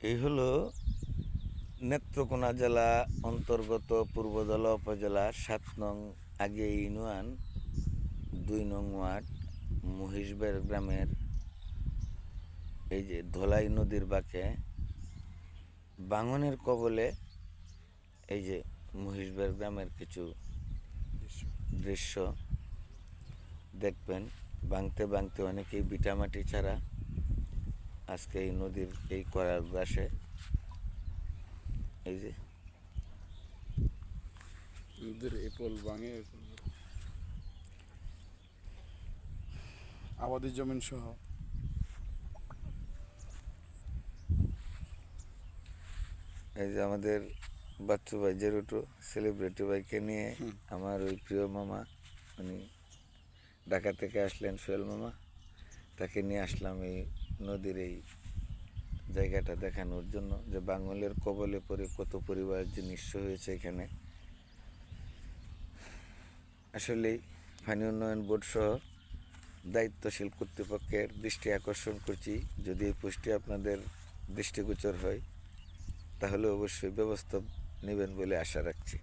এই হলো নেত্রকোনা জেলা অন্তর্গত পূর্বধলা উপজেলা ৭ নং আগে ইউনিয়ন ২ নং ওয়ার্ড মহিষবেড় গ্রামের এই যে ধলাই নদীর বাঁকে ভাঙনের কবলে এই যে মহিষবেড় গ্রামের কিছু দৃশ্য দেখবেন। ভাঙতে ভাঙতে অনেকেই ভিটামাটি ছাড়া আজকে এই নদীর এই করার গ্রাসে এই যে নদীর এই পোল ভাঙে আবাদি জমিন সহ এই যে আমাদের বাচ্চু ভাই জেরুটু সেলিব্রিটি ভাইকে নিয়ে আমার ওই প্রিয় মামা উনি ঢাকা থেকে আসলেন, সোহেল মামা, তাকে নিয়ে আসলাম এই নদীর এই জায়গাটা দেখানোর জন্য যে বাঙালির কবলে পড়ে কত পরিবার যে নিঃস্ব হয়েছে এখানে। আসলেই পানি উন্নয়ন বোর্ড সহ দায়িত্বশীল কর্তৃপক্ষের দৃষ্টি আকর্ষণ করছি, যদি এই পোস্টটি আপনাদের দৃষ্টিগোচর হয় তাহলে অবশ্যই ব্যবস্থা নেবেন বলে আশা রাখছি।